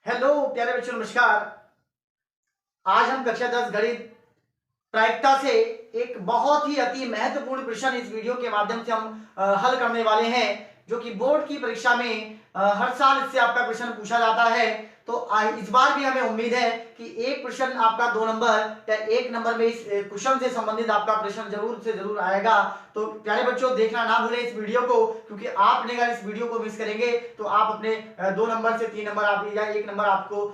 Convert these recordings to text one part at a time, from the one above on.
Hello प्यारे बच्चों, नमस्कार। आज हम कक्षा 10 गणित प्रायिकता से एक बहुत ही अति महत्वपूर्ण प्रश्न इस वीडियो के माध्यम से हम हल करने वाले हैं, जो कि बोर्ड की परीक्षा में हर साल इससे आपका प्रश्न पूछा जाता है। तो इस बार भी हमें उम्मीद है कि एक प्रश्न आपका 2 नंबर या 1 नंबर में इस क्वेश्चन से संबंधित आपका प्रश्न जरूर से जरूर आएगा। तो प्यारे बच्चों, देखना ना भूलें इस वीडियो को, क्योंकि आपने अगर इस वीडियो को मिस करेंगे तो आप अपने 2 नंबर से 3 नंबर आप या 1 नंबर आपको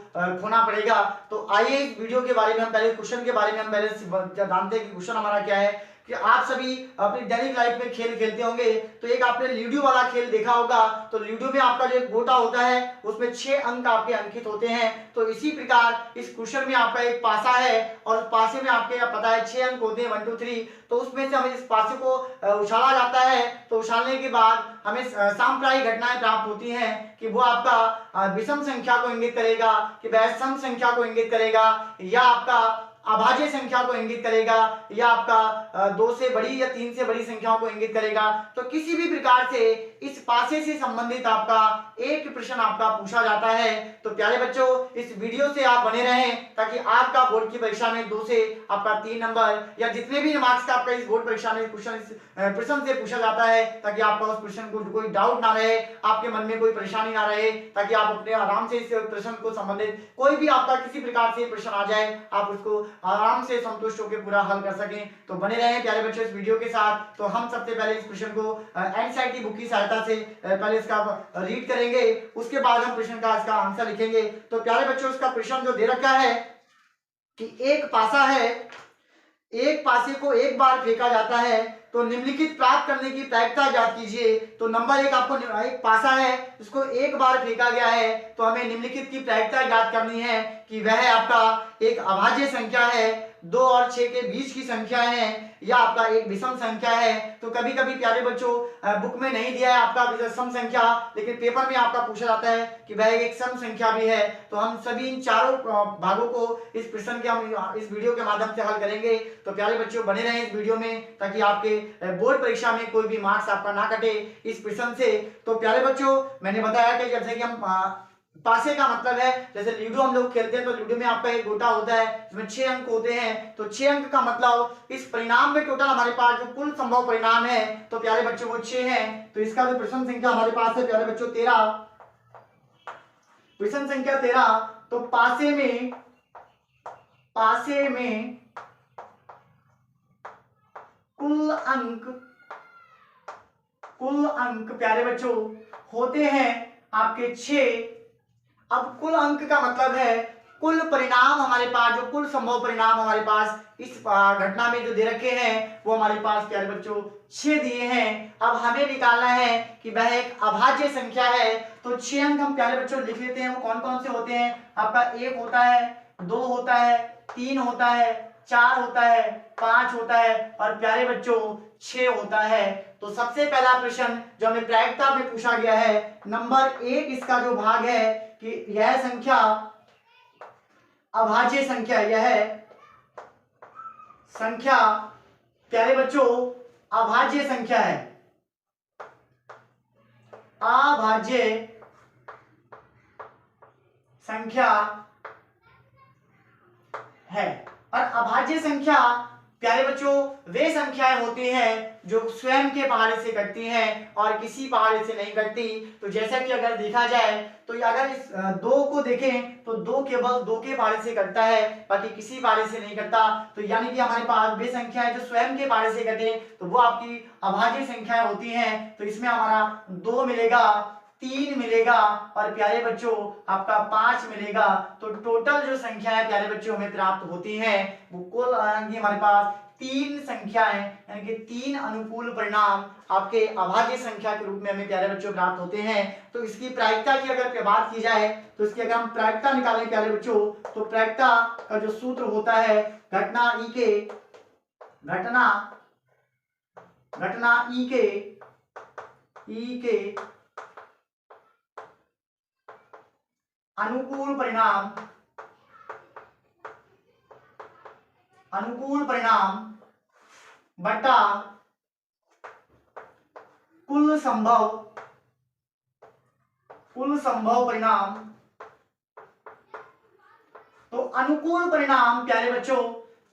खोना पड़ेगा। तो आइए इस वीडियो के बारे में हम पहले क्वेश्चन के बारे में हम पहले जानते हैं कि क्वेश्चन हमारा क्या है। कि आप सभी अपनी दैनिक लाइफ में खेल खेलते होंगे, तो एक आपने लूडो वाला खेल देखा होगा। तो लूडो में आपका जो एक गोटा होता है उसमें 6 अंक आपके अंकित होते हैं। तो इसी प्रकार इस क्वेश्चन में आपका एक पासा है और उस पासे में आपके पता है 6 अंक होते हैं 1 2 3। तो उसमें से हमें इस पासे को उछाला जाता है। तो उछालने के बाद हमें सांप्रायिक घटनाएं प्राप्त होती हैं कि वो आपका विषम संख्या को इंगित करेगा, कि वह सम संख्या को इंगित करेगा, या आपका अभाज्य संख्या को इंगित करेगा, या आपका 2 से बड़ी या 3 से बड़ी संख्याओं को इंगित करेगा। तो किसी भी प्रकार से इस पासे से संबंधित आपका एक प्रश्न आपका पूछा जाता है। तो प्यारे बच्चों, इस वीडियो से आप बने रहें ताकि आपका बोर्ड की परीक्षा में 2 से आपका 3 नंबर या जितने भी मार्क्स का आपका इस बोर्ड परीक्षा में प्रश्न से पूछा जाता है, ताकि आपका उस प्रश्न को कोई डाउट ना रहे, आपके मन में कोई परेशानी ना रहे, ताकि आप अपने आराम से इस प्रश्न को संबंधित कोई भी आपका किसी प्रकार से प्रश्न आ जाए आप उसको आराम से संतुष्ट होकर पूरा हल कर सकें। तो बने रहें प्यारे बच्चों इस वीडियो के साथ। तो हम सबसे पहले इस प्रश्न को एनसीईआरटी बुक की सहायता से पहले इसका रीड करेंगे, उसके बाद हम प्रश्न का इसका आंसर लिखेंगे। तो प्यारे बच्चों, इसका प्रश्न जो दे रखा है कि एक पासा है, एक पासे को एक बार फेंका जाता है, तो निम्नलिखित प्राप्त करने की प्रायिकता ज्ञात कीजिए। तो नंबर एक आपको एक पासा है, इसको एक बार फेंका गया है, तो हमें निम्नलिखित की प्रायिकता ज्ञात करनी है कि वह आपका एक अभाज्य संख्या है, 2 और 6 के बीच की संख्या है, या आपका एक विषम संख्या है। तो कभी कभी प्यारे बच्चों बुक में नहीं दिया है आपका सम संख्या, लेकिन पेपर में आपका पूछा जाता है कि वह एक सम संख्या भी है। तो हम सभी इन चारों भागों को इस प्रश्न के हम इस वीडियो के माध्यम से हल करेंगे। तो प्यारे बच्चों बने रहें इस वीडियो में, ताकि आपके बोर्ड परीक्षा में कोई भी मार्क्स आपका ना कटे इस प्रश्न से। तो प्यारे बच्चों, मैंने बताया कि जैसे कि हम पासे का मतलब है, जैसे लूडो हम लोग खेलते हैं तो लूडो में आपका एक गोटा होता है जिसमें 6 अंक होते हैं। तो 6 अंक का मतलब इस परिणाम में टोटल हमारे पास जो कुल संभव परिणाम है, तो प्यारे बच्चों वो 6 है। तो इसका जो प्रश्न संख्या हमारे पास है प्यारे बच्चों 13, प्रश्न संख्या 13। तो पासे में कुल अंक प्यारे बच्चों होते हैं आपके 6। अब कुल अंक का मतलब है कुल परिणाम हमारे पास, जो कुल संभव परिणाम हमारे पास इस घटना में जो दे रखे हैं वो हमारे पास प्यारे बच्चों 6 दिए हैं। अब हमें निकालना है कि वह एक अभाज्य संख्या है। तो 6 अंक हम प्यारे बच्चों लिख लेते हैं। वो कौन कौन से होते हैं? आपका 1 होता है, 2 होता है, 3 होता है, 4 होता है, 5 होता है, और प्यारे बच्चों 6 होता है। तो सबसे पहला प्रश्न जो हमें प्रायिकता में पूछा गया है, नंबर 1 इसका जो भाग है कि यह संख्या अभाज्य संख्या, यह संख्या प्यारे बच्चों अभाज्य संख्या है, अभाज्य संख्या है। और अभाज्य संख्या प्यारे बच्चों वे संख्याएं होती हैं जो स्वयं के पहाड़े से कटती हैं और किसी पहाड़े से नहीं कटती। तो जैसा कि अगर देखा जाए तो अगर इस 2 को देखें तो 2 केवल 2 के पहाड़े से कटता है, बाकी किसी पहाड़े से नहीं कटता। तो यानी कि हमारे पास वे संख्याएं जो स्वयं के पहाड़े से कटे तो वो आपकी अभाज्य संख्याएं होती हैं। तो इसमें हमारा 2 मिलेगा, 3 मिलेगा, और प्यारे बच्चों आपका 5 मिलेगा। तो टोटल जो संख्या है प्यारे बच्चों हमें प्राप्त होती है वो कुल आएंगी हमारे पास 3 संख्याएं, यानी कि 3 अनुकूल परिणाम आपके अभाज्य संख्या के रूप में हमें प्यारे बच्चों प्राप्त होते हैं। तो इसकी प्रायिकता की अगर बात की जाए तो इसकी अगर हम प्रायिकता निकालें प्यारे बच्चों, तो प्रायिकता का जो सूत्र होता है घटना ई के अनुकूल परिणाम बटा कुल संभव परिणाम तो अनुकूल परिणाम प्यारे बच्चों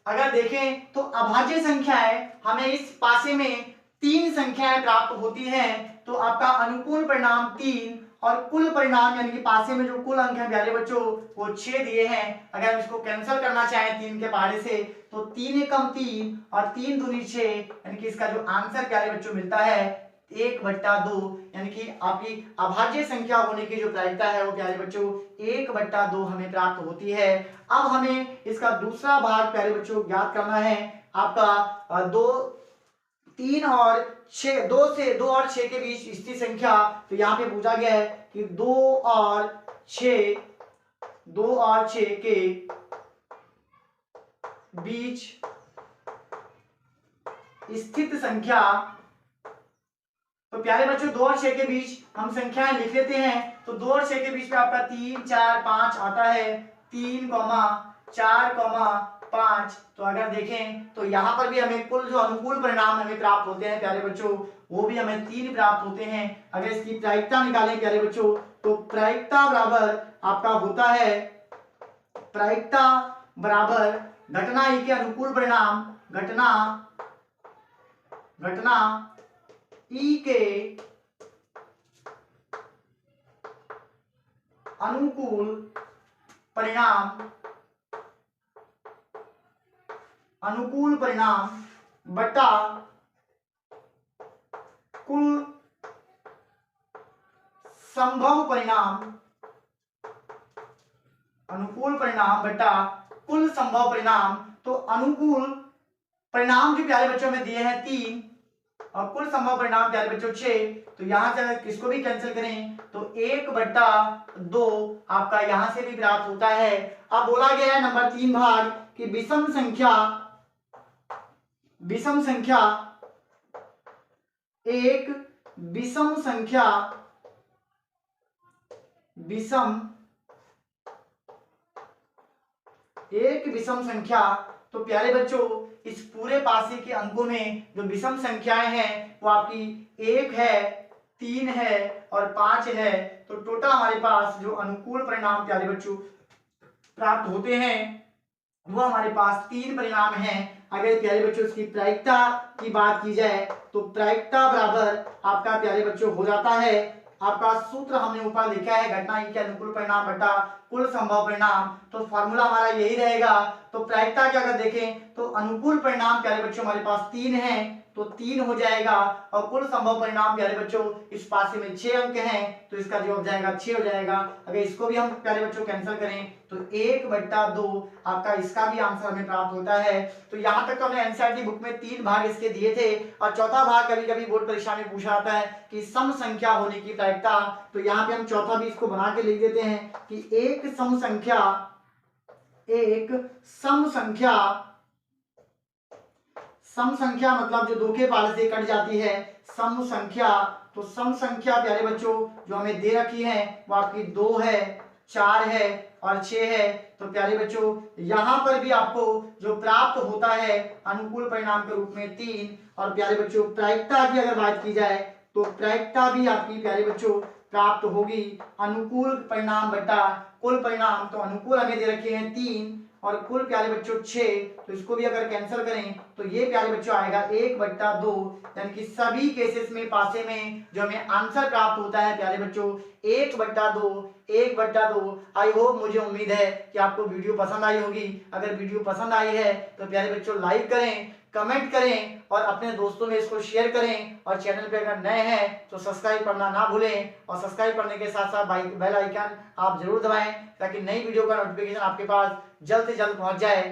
अगर देखें तो अभाज्य संख्याएं हमें इस पासे में 3 संख्याएं प्राप्त होती हैं, तो आपका अनुकूल परिणाम 3 और कुल परिणाम यानी कि पासे में जो कुल अंक है प्यारे बच्चों वो 6 दिए हैं। अगर हम इसको कैंसिल करना चाहें 3 के पहाड़े से तो 3 एकम 3 और 3 दूनी 6 यानी कि इसका जो आंसर प्यारे बच्चों मिलता है 1/2 यानी कि आपकी अभाज्य संख्या होने की जो प्रायिकता है वो प्यारे बच्चों 1/2 हमें प्राप्त होती है। अब हमें इसका दूसरा भाग प्यारे बच्चों ज्ञात करना है। आपका 2 3 और 6 2 और 6 के बीच स्थित संख्या, तो यहाँ पे पूछा गया है कि 2 और 6 के बीच स्थित संख्या। तो प्यारे बच्चों 2 और 6 के बीच हम संख्याएं लिख लेते हैं। तो 2 और 6 के बीच में आपका 3 4 5 आता है, 3, 4, 5। तो अगर देखें तो यहाँ पर भी हमें कुल जो अनुकूल परिणाम हमें प्राप्त होते हैं प्यारे बच्चों वो भी हमें 3 प्राप्त होते हैं। अगर इसकी प्रायिकता निकालें प्यारे बच्चों तो प्रायिकता बराबर आपका होता है, प्रायिकता बराबर घटना ई के अनुकूल परिणाम, घटना ई के अनुकूल परिणाम बटा कुल संभव परिणाम, अनुकूल परिणाम बटा कुल संभव परिणाम। तो अनुकूल परिणाम जो प्यारे बच्चों में दिए हैं 3 और कुल संभव परिणाम प्यारे बच्चों 6, तो यहां से अगर किसको भी कैंसिल करें तो 1/2 आपका यहां से भी प्राप्त होता है। अब बोला गया है नंबर 3 भाग कि विषम संख्या। तो प्यारे बच्चों इस पूरे पासे के अंकों में जो विषम संख्याएं हैं वो आपकी 1 है, 3 है और 5 है। तो टोटल हमारे पास जो अनुकूल परिणाम प्यारे बच्चों प्राप्त होते हैं वो हमारे पास 3 परिणाम हैं। अगर प्यारे बच्चों इसकी प्रायिकता की बात की जाए तो प्रायिकता बराबर आपका प्यारे बच्चों हो जाता है, आपका सूत्र हमने ऊपर लिखा है घटना ई के अनुकूल परिणाम बटा कुल संभव परिणाम। तो फॉर्मूला हमारा यही रहेगा। तो प्रायिकता क्या अगर देखें तो अनुकूल परिणाम प्यारे बच्चों हमारे पास 3 है तो 3 हो जाएगा और कुल संभव परिणाम प्यारे बच्चों इस पासे में 6 अंक हैं तो इसका जवाब जाएगा 6 हो जाएगा। अगर इसको भी हम प्यारे बच्चों कैंसिल करें तो 1/2 आपका इसका भी आंसर हमें प्राप्त होता है। तो यहाँ तक तो हमने एनसीईआरटी बुक में 3 भाग इसके दिए थे और चौथा भाग कभी कभी बोर्ड परीक्षा में पूछा जाता है कि सम संख्या होने की प्रायिकता। तो यहाँ पे हम चौथा भी इसको बना के लिख देते हैं कि एक सम संख्या मतलब जो 2 के पाले से कट जाती है सम संख्या। तो सम संख्या प्यारे बच्चों जो हमें दे रखी है वो आपकी 2 है, 4 है और 6 है। तो प्यारे बच्चों यहाँ पर भी आपको जो प्राप्त होता है अनुकूल परिणाम के रूप में 3। और प्यारे बच्चों प्रायिकता की अगर बात की जाए तो प्रायिकता भी आपकी प्यारे बच्चों प्राप्त होगी अनुकूल परिणाम बटा कुल परिणाम। तो अनुकूल हमें दे रखे हैं 3 और कुल प्यारे बच्चों 6। तो इसको भी अगर कैंसिल करें तो ये प्यारे बच्चों आएगा 1/2 यानी कि सभी केसेस में पासे में जो हमें आंसर प्राप्त होता है प्यारे बच्चों 1/2। आई होप, मुझे उम्मीद है कि आपको वीडियो पसंद आई होगी। अगर वीडियो पसंद आई है तो प्यारे बच्चों लाइक करें, कमेंट करें और अपने दोस्तों में इसको शेयर करें। और चैनल पे अगर नए हैं तो सब्सक्राइब करना ना भूलें और सब्सक्राइब करने के साथ साथ बेल आइकन आप जरूर दबाएं ताकि नई वीडियो का नोटिफिकेशन आपके पास जल्द से जल्द पहुंच जाए।